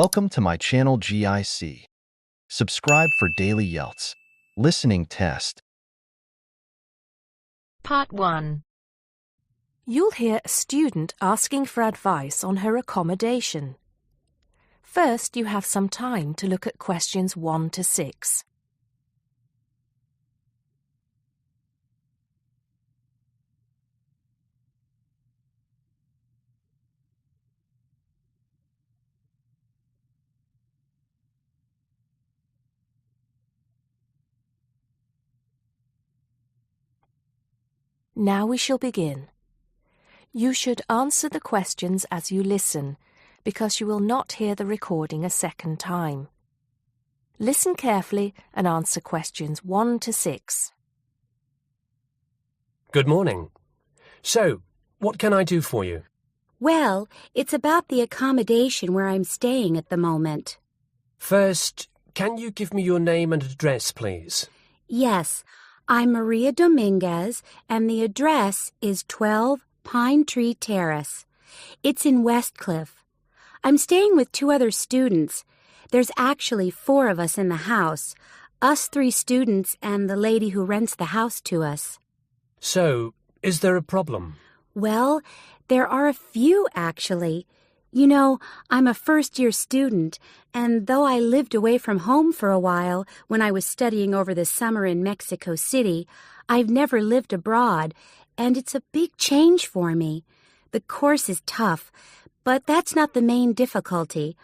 Welcome to my channel GIC. Subscribe for daily IELTS Listening Test. Part 1. You'll hear a student asking for advice on her accommodation. First, you have some time to look at questions 1 to 6. Now we shall begin. You should answer the questions as you listen, because you will not hear the recording a second time. Listen carefully and answer questions 1 to 6. Good morning. So, what can I do for you? Well, it's about the accommodation where I'm staying at the moment. First, can you give me your name and address, please? Yes, I'm Maria Dominguez, and the address is 12 Pine Tree Terrace. It's in Westcliff. I'm staying with 2 other students. There's actually 4 of us in the house, us 3 students and the lady who rents the house to us. So, is there a problem? Well, there are a few, actually. You know, I'm a first-year student, and though I lived away from home for a while when I was studying over the summer in Mexico City, I've never lived abroad, and it's a big change for me. The course is tough, but that's not the main difficulty.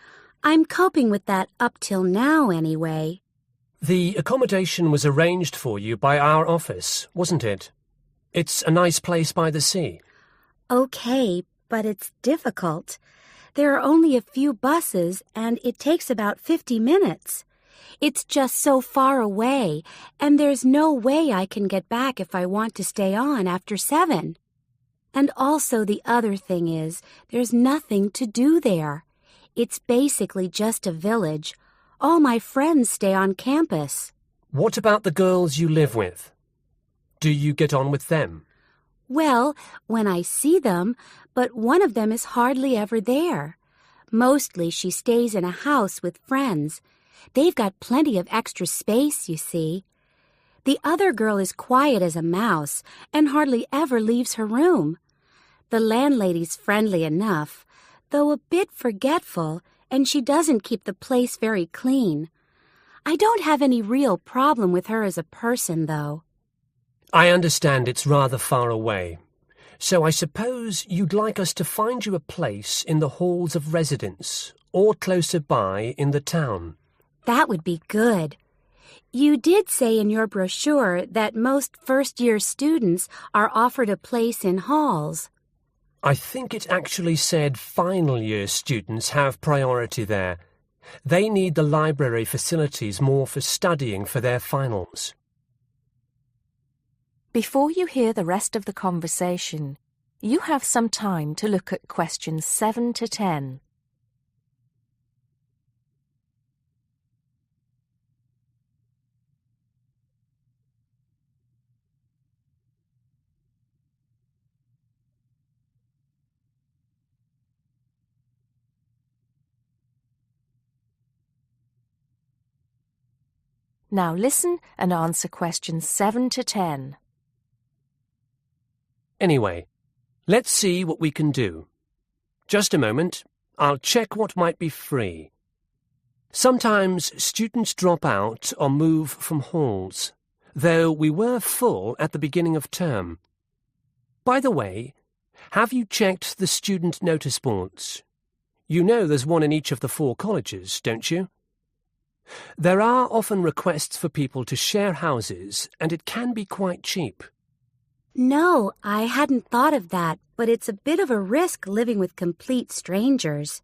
I'm coping with that up till now, anyway. The accommodation was arranged for you by our office, wasn't it? It's a nice place by the sea. Okay, but it's difficult. There are only a few buses, and it takes about 50 minutes. It's just so far away, and there's no way I can get back if I want to stay on after 7. And also the other thing is, there's nothing to do there. It's basically just a village. All my friends stay on campus. What about the girls you live with? Do you get on with them? Well, when I see them, but one of them is hardly ever there. Mostly she stays in a house with friends. They've got plenty of extra space, you see. The other girl is quiet as a mouse and hardly ever leaves her room. The landlady's friendly enough, though a bit forgetful, and she doesn't keep the place very clean. I don't have any real problem with her as a person, though. I understand it's rather far away. So I suppose you'd like us to find you a place in the halls of residence or closer by in the town. That would be good. You did say in your brochure that most first-year students are offered a place in halls. I think it actually said final-year students have priority there. They need the library facilities more for studying for their finals. Before you hear the rest of the conversation, you have some time to look at questions 7 to 10. Now listen and answer questions 7 to 10. Anyway, let's see what we can do. Just a moment, I'll check what might be free. Sometimes students drop out or move from halls, though we were full at the beginning of term. By the way, have you checked the student notice boards? You know there's one in each of the 4 colleges, don't you? There are often requests for people to share houses, and it can be quite cheap. No, I hadn't thought of that, but it's a bit of a risk living with complete strangers.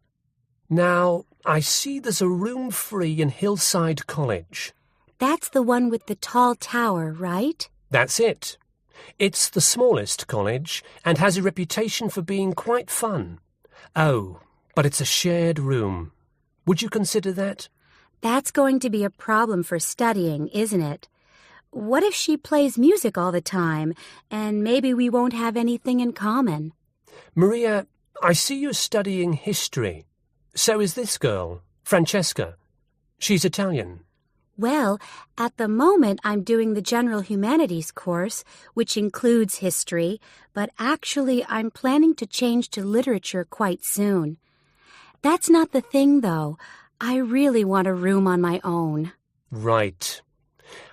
Now, I see there's a room free in Hillside College. That's the one with the tall tower, right? That's it. It's the smallest college and has a reputation for being quite fun. Oh, but it's a shared room. Would you consider that? That's going to be a problem for studying, isn't it? What if she plays music all the time, and maybe we won't have anything in common? Maria, I see you're studying history. So is this girl. Francesca. She's Italian. Well, at the moment I'm doing the General Humanities course, which includes history, but actually I'm planning to change to literature quite soon. That's not the thing, though. I really want a room on my own. Right.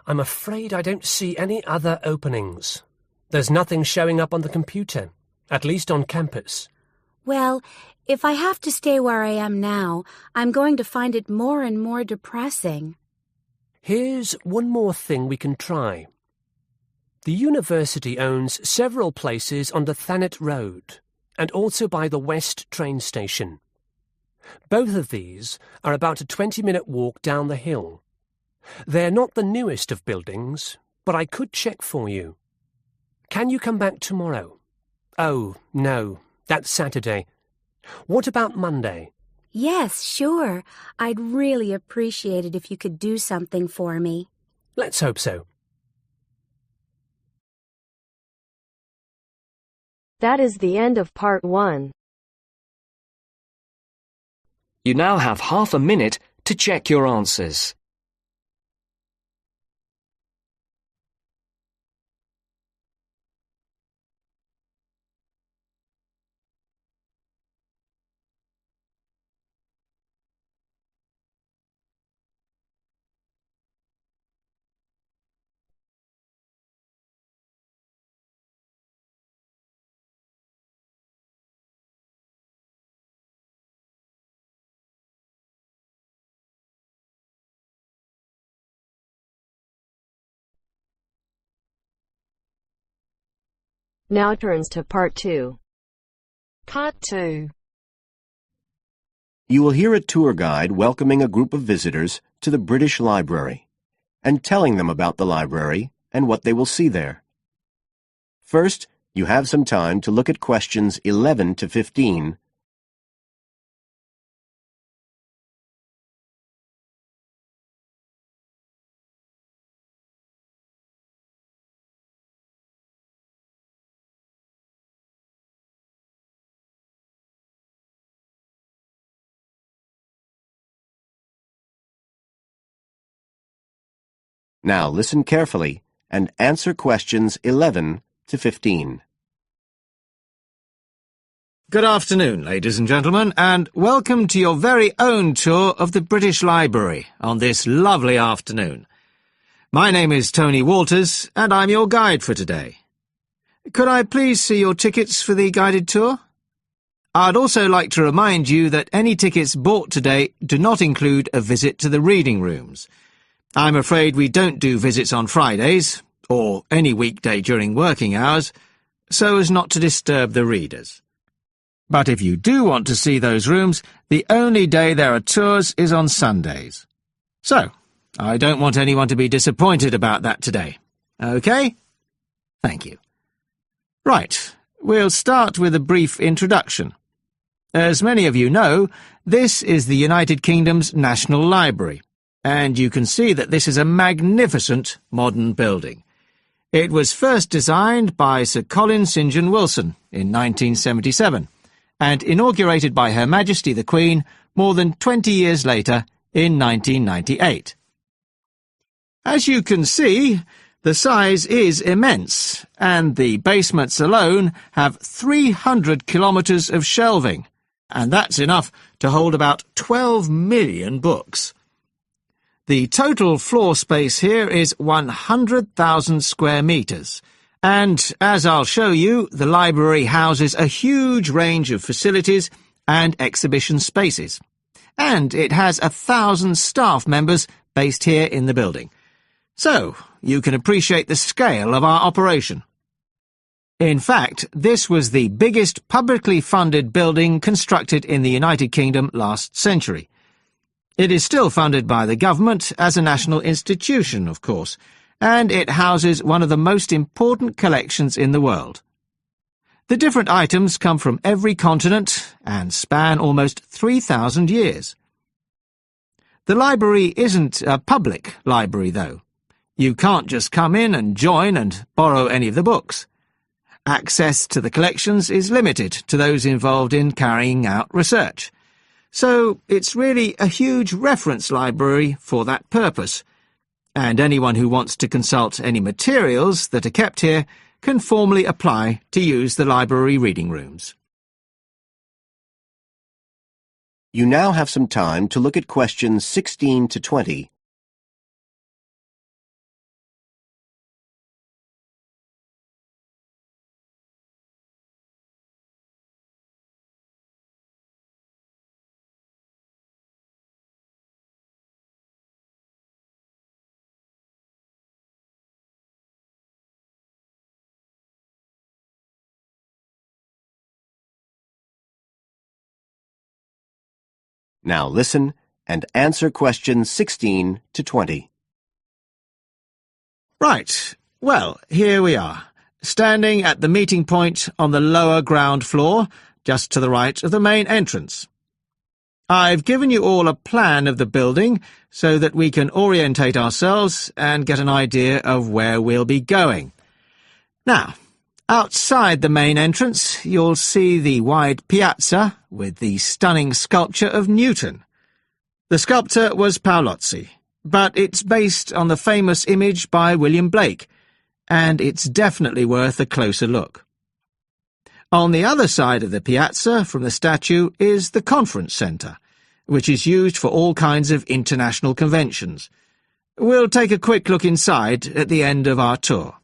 I'm afraid I don't see any other openings. There's nothing showing up on the computer, at least on campus. Well, if I have to stay where I am now, I'm going to find it more and more depressing. Here's one more thing we can try. The university owns several places on the Thanet Road and also by the West train station. Both of these are about a 20-minute walk down the hill. They're not the newest of buildings, but I could check for you. Can you come back tomorrow? Oh, no, that's Saturday. What about Monday? Yes, sure. I'd really appreciate it if you could do something for me. Let's hope so. That is the end of part 1. You now have half a minute to check your answers. Now turns to part 2. Part 2. You will hear a tour guide welcoming a group of visitors to the British Library and telling them about the library and what they will see there. First, you have some time to look at questions 11 to 15. Now listen carefully and answer questions 11 to 15. Good afternoon, ladies and gentlemen, and welcome to your very own tour of the British Library on this lovely afternoon. My name is Tony Walters, and I'm your guide for today. Could I please see your tickets for the guided tour? I'd also like to remind you that any tickets bought today do not include a visit to the reading rooms. I'm afraid we don't do visits on Fridays, or any weekday during working hours, so as not to disturb the readers. But if you do want to see those rooms, the only day there are tours is on Sundays. So, I don't want anyone to be disappointed about that today. OK? Thank you. Right, we'll start with a brief introduction. As many of you know, this is the United Kingdom's National Library, and you can see that this is a magnificent modern building. It was first designed by Sir Colin St. John Wilson in 1977, and inaugurated by Her Majesty the Queen more than 20 years later in 1998. As you can see, the size is immense, and the basements alone have 300 kilometres of shelving, and that's enough to hold about 12 million books. The total floor space here is 100,000 square metres, and, as I'll show you, the library houses a huge range of facilities and exhibition spaces. And it has 1,000 staff members based here in the building. So, you can appreciate the scale of our operation. In fact, this was the biggest publicly funded building constructed in the United Kingdom last century. It is still funded by the government as a national institution, of course, and it houses one of the most important collections in the world. The different items come from every continent and span almost 3,000 years. The library isn't a public library, though. You can't just come in and join and borrow any of the books. Access to the collections is limited to those involved in carrying out research. so it's really a huge reference library for that purpose, and anyone who wants to consult any materials that are kept here can formally apply to use the library reading rooms. You now have some time to look at questions 16 to 20. Now listen and answer questions 16 to 20. Right, well, here we are, standing at the meeting point on the lower ground floor, just to the right of the main entrance. I've given you all a plan of the building so that we can orientate ourselves and get an idea of where we'll be going. Now, outside the main entrance, you'll see the wide piazza with the stunning sculpture of Newton. The sculptor was Paolozzi, but it's based on the famous image by William Blake, and it's definitely worth a closer look. On the other side of the piazza from the statue is the conference centre, which is used for all kinds of international conventions. We'll take a quick look inside at the end of our tour.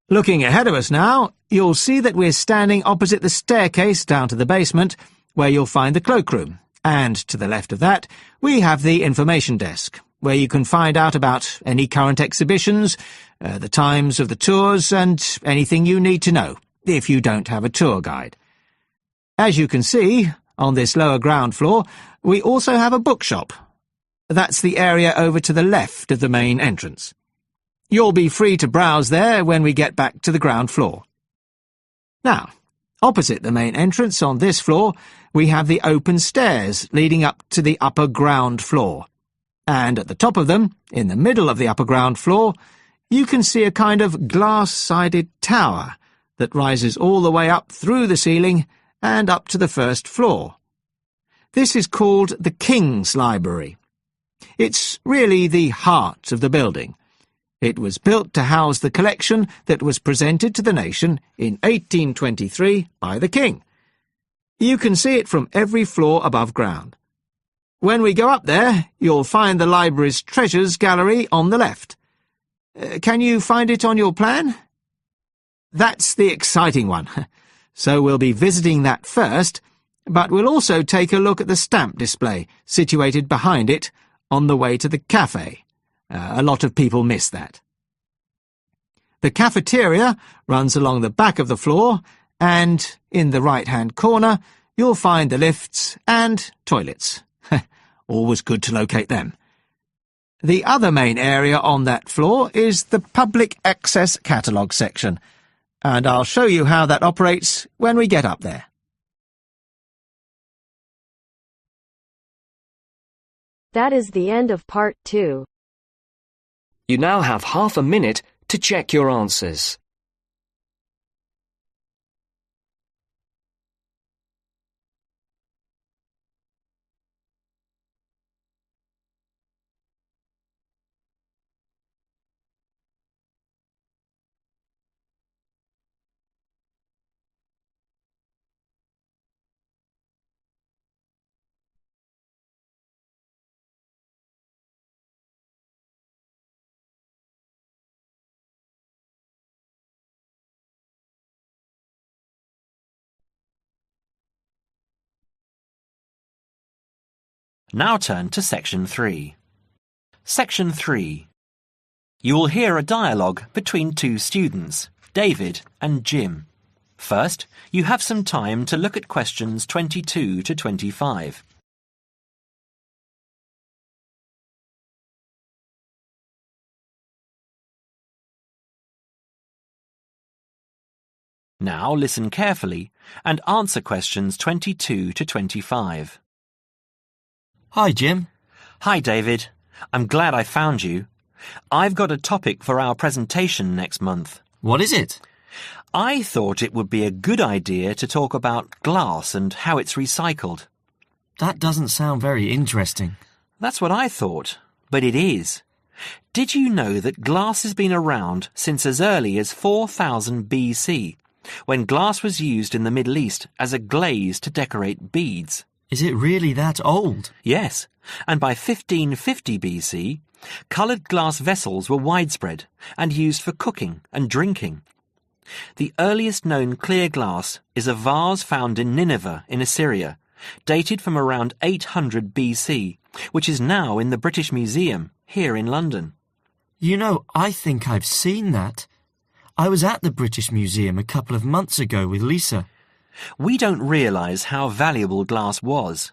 Looking ahead of us now, you'll see that we're standing opposite the staircase down to the basement, where you'll find the cloakroom, and to the left of that, we have the information desk, where you can find out about any current exhibitions, the times of the tours, and anything you need to know, if you don't have a tour guide. As you can see, on this lower ground floor, we also have a bookshop. That's the area over to the left of the main entrance. You'll be free to browse there when we get back to the ground floor. Now, opposite the main entrance on this floor, we have the open stairs leading up to the upper ground floor. And at the top of them, in the middle of the upper ground floor, you can see a kind of glass-sided tower that rises all the way up through the ceiling and up to the first floor. This is called the King's Library. It's really the heart of the building. It was built to house the collection that was presented to the nation in 1823 by the King. You can see it from every floor above ground. When we go up there, you'll find the library's treasures gallery on the left. Can you find it on your plan? That's the exciting one. So we'll be visiting that first, but we'll also take a look at the stamp display situated behind it on the way to the cafe. A lot of people miss that. The cafeteria runs along the back of the floor, and in the right-hand corner you'll find the lifts and toilets. Always good to locate them. The other main area on that floor is the public access catalogue section, and I'll show you how that operates when we get up there. That is the end of part 2. You now have half a minute to check your answers. Now turn to Section 3. Section 3. You will hear a dialogue between two students, David and Jim. First, you have some time to look at questions 22 to 25. Now listen carefully and answer questions 22 to 25. Hi, Jim. Hi, David. I'm glad I found you. I've got a topic for our presentation next month. What is it? I thought it would be a good idea to talk about glass and how it's recycled. That doesn't sound very interesting. That's what I thought, but it is. Did you know that glass has been around since as early as 4000 BC, when glass was used in the Middle East as a glaze to decorate beads? Is it really that old? Yes, and by 1550 BC, coloured glass vessels were widespread and used for cooking and drinking. The earliest known clear glass is a vase found in Nineveh in Assyria, dated from around 800 BC, which is now in the British Museum here in London. You know, I think I've seen that. I was at the British Museum a couple of months ago with Lisa. We don't realise how valuable glass was.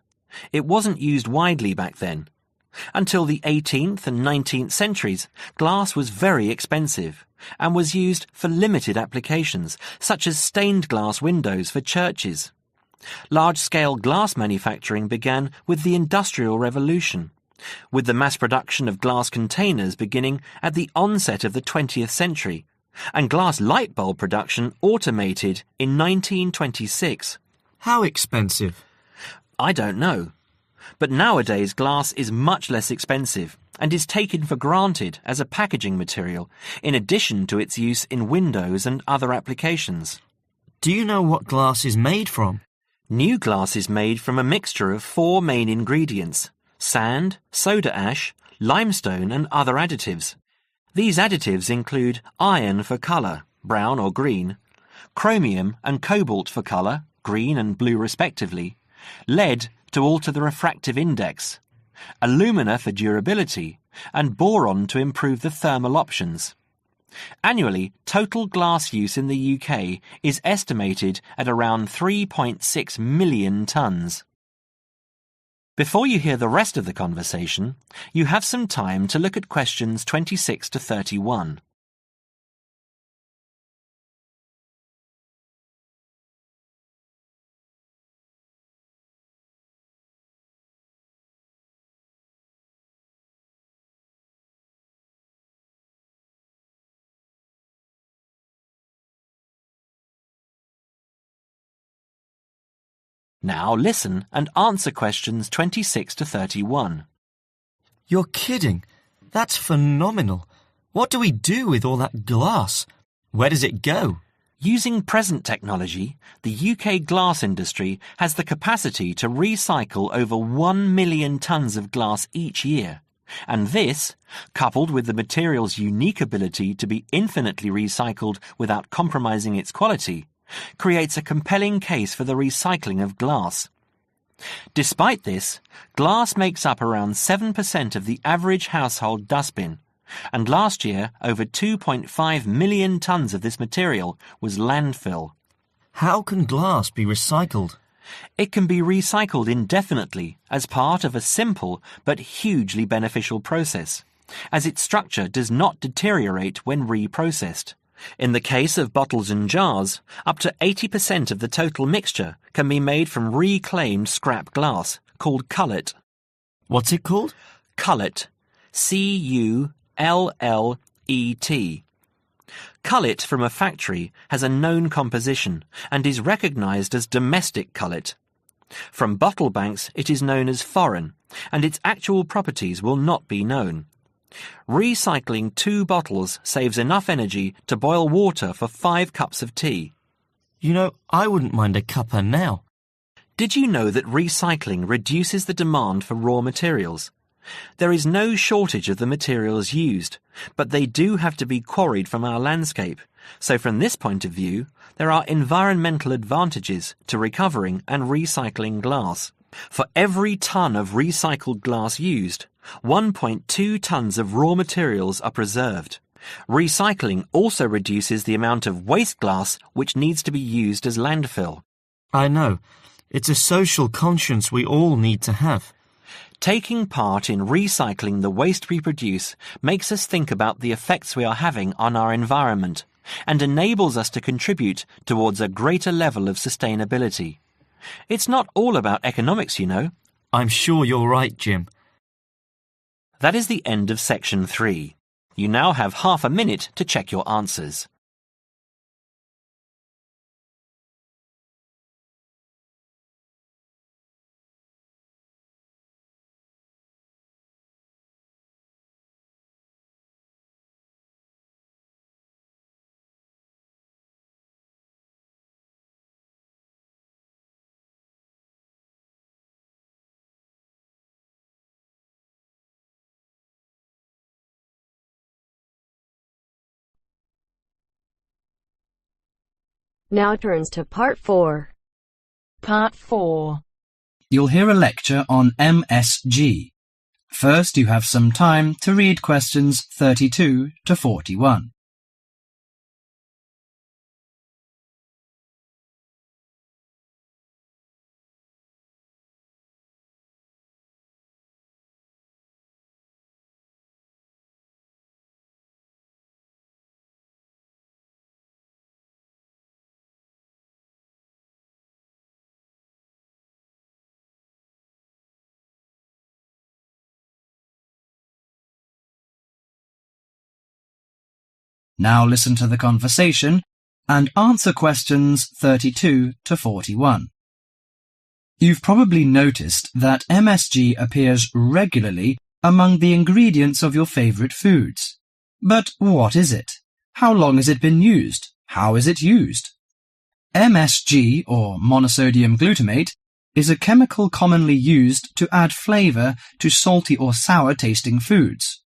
It wasn't used widely back then. Until the 18th and 19th centuries, glass was very expensive and was used for limited applications, such as stained glass windows for churches. Large-scale glass manufacturing began with the Industrial Revolution, with the mass production of glass containers beginning at the onset of the 20th century, and glass light bulb production automated in 1926. How expensive? I don't know. But nowadays glass is much less expensive and is taken for granted as a packaging material, in addition to its use in windows and other applications. Do you know what glass is made from? New glass is made from a mixture of 4 main ingredients: sand, soda ash, limestone and other additives. These additives include iron for colour, brown or green, chromium and cobalt for colour, green and blue respectively, lead to alter the refractive index, alumina for durability, and boron to improve the thermal options. Annually, total glass use in the UK is estimated at around 3.6 million tonnes. Before you hear the rest of the conversation, you have some time to look at questions 26 to 31. Now listen and answer questions 26 to 31. You're kidding. That's phenomenal. What do we do with all that glass? Where does it go? Using present technology, the UK glass industry has the capacity to recycle over 1 million tonnes of glass each year. And this, coupled with the material's unique ability to be infinitely recycled without compromising its quality, creates a compelling case for the recycling of glass. Despite this, glass makes up around 7% of the average household dustbin, and last year over 2.5 million tonnes of this material was landfill. How can glass be recycled? It can be recycled indefinitely as part of a simple but hugely beneficial process, as its structure does not deteriorate when reprocessed. In the case of bottles and jars, up to 80% of the total mixture can be made from reclaimed scrap glass, called cullet. What's it called? Cullet. C-U-L-L-E-T. Cullet from a factory has a known composition and is recognised as domestic cullet. From bottle banks it is known as foreign, and its actual properties will not be known. Recycling 2 bottles saves enough energy to boil water for 5 cups of tea. You know, I wouldn't mind a cuppa now. Did you know that recycling reduces the demand for raw materials? There is no shortage of the materials used, but they do have to be quarried from our landscape, so from this point of view, there are environmental advantages to recovering and recycling glass. For every tonne of recycled glass used, 1.2 tonnes of raw materials are preserved. Recycling also reduces the amount of waste glass which needs to be used as landfill. I know. It's a social conscience we all need to have. Taking part in recycling the waste we produce makes us think about the effects we are having on our environment and enables us to contribute towards a greater level of sustainability. It's not all about economics, you know. I'm sure you're right, Jim. That is the end of section 3. You now have half a minute to check your answers. Now turns to Part 4. Part 4. You'll hear a lecture on MSG. First, you have some time to read questions 32 to 41. Now listen to the conversation and answer questions 32 to 41. You've probably noticed that MSG appears regularly among the ingredients of your favourite foods. But what is it? How long has it been used? How is it used? MSG, or monosodium glutamate, is a chemical commonly used to add flavour to salty or sour tasting foods.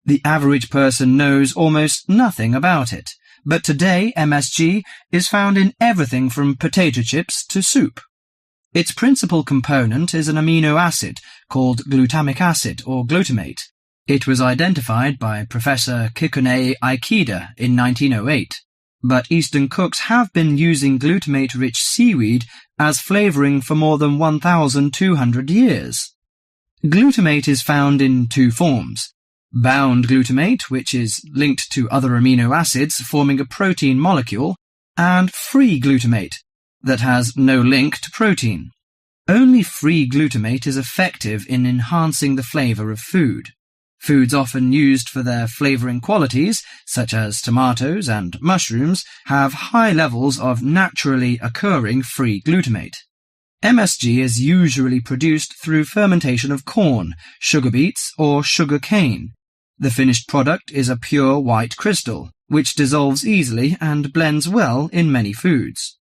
The average person knows almost nothing about it, but today MSG is found in everything from potato chips to soup. Its principal component is an amino acid called glutamic acid or glutamate. It was identified by Professor Kikunae Ikeda in 1908, but Eastern cooks have been using glutamate-rich seaweed as flavouring for more than 1,200 years. Glutamate is found in two forms. Bound glutamate, which is linked to other amino acids forming a protein molecule, and free glutamate, that has no link to protein. Only free glutamate is effective in enhancing the flavour of food. Foods often used for their flavouring qualities, such as tomatoes and mushrooms, have high levels of naturally occurring free glutamate. MSG is usually produced through fermentation of corn, sugar beets, or sugar cane. The finished product is a pure white crystal, which dissolves easily and blends well in many foods.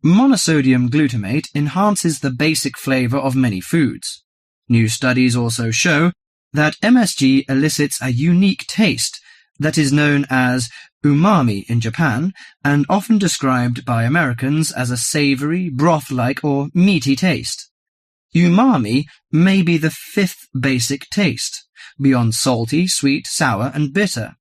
Monosodium glutamate enhances the basic flavour of many foods. New studies also show that MSG elicits a unique taste that is known as umami in Japan and often described by Americans as a savoury, broth-like or meaty taste. Umami may be the fifth basic taste, beyond salty, sweet, sour and bitter.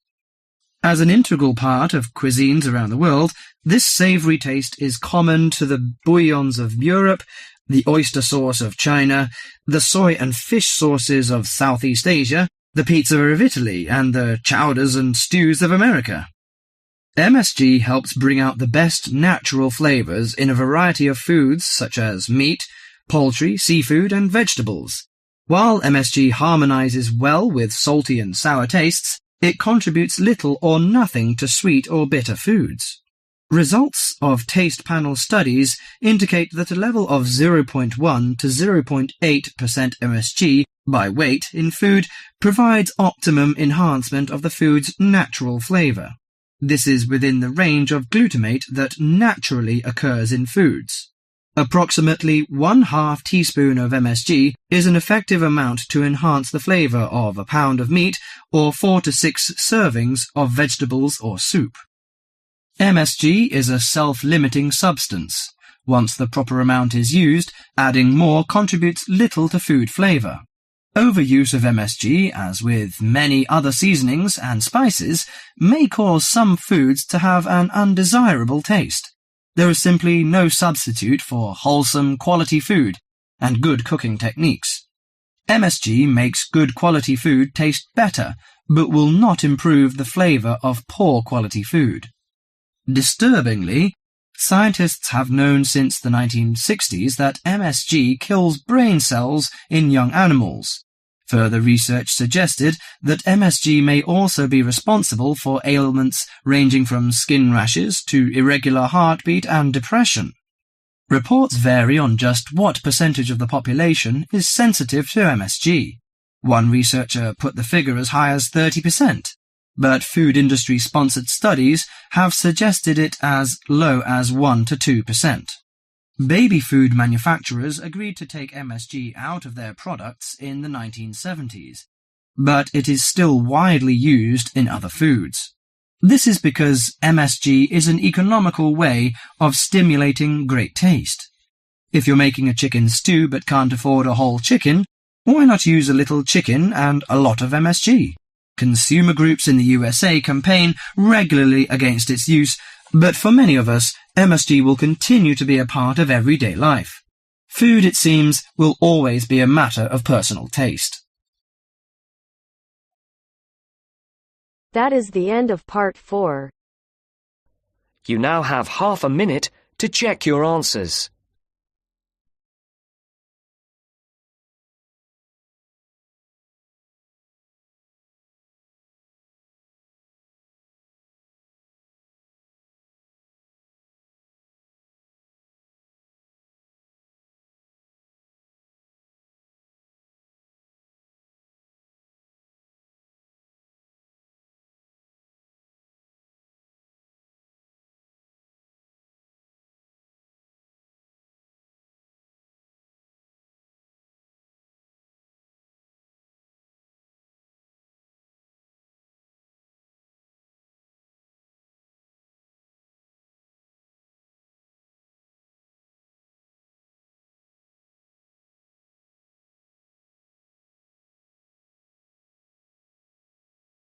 As an integral part of cuisines around the world, this savoury taste is common to the bouillons of Europe, the oyster sauce of China, the soy and fish sauces of Southeast Asia, the pizza of Italy, and the chowders and stews of America. MSG helps bring out the best natural flavours in a variety of foods such as meat, poultry, seafood, and vegetables. While MSG harmonizes well with salty and sour tastes, it contributes little or nothing to sweet or bitter foods. Results of taste panel studies indicate that a level of 0.1 to 0.8% MSG by weight in food provides optimum enhancement of the food's natural flavour. This is within the range of glutamate that naturally occurs in foods. Approximately 1/2 teaspoon of MSG is an effective amount to enhance the flavour of a pound of meat or 4 to 6 servings of vegetables or soup. MSG is a self-limiting substance. Once the proper amount is used, adding more contributes little to food flavour. Overuse of MSG, as with many other seasonings and spices, may cause some foods to have an undesirable taste. There is simply no substitute for wholesome quality food and good cooking techniques. MSG makes good quality food taste better, but will not improve the flavour of poor quality food. Disturbingly, scientists have known since the 1960s that MSG kills brain cells in young animals. Further research suggested that MSG may also be responsible for ailments ranging from skin rashes to irregular heartbeat and depression. Reports vary on just what percentage of the population is sensitive to MSG. One researcher put the figure as high as 30%, but food industry-sponsored studies have suggested it as low as 1 to 2%. Baby food manufacturers agreed to take MSG out of their products in the 1970s, but it is still widely used in other foods. This is because MSG is an economical way of stimulating great taste. If you're making a chicken stew but can't afford a whole chicken, why not use a little chicken and a lot of MSG? Consumer groups in the USA campaign regularly against its use, but for many of us, MSG will continue to be a part of everyday life. Food, it seems, will always be a matter of personal taste. That is the end of part 4. You now have half a minute to check your answers.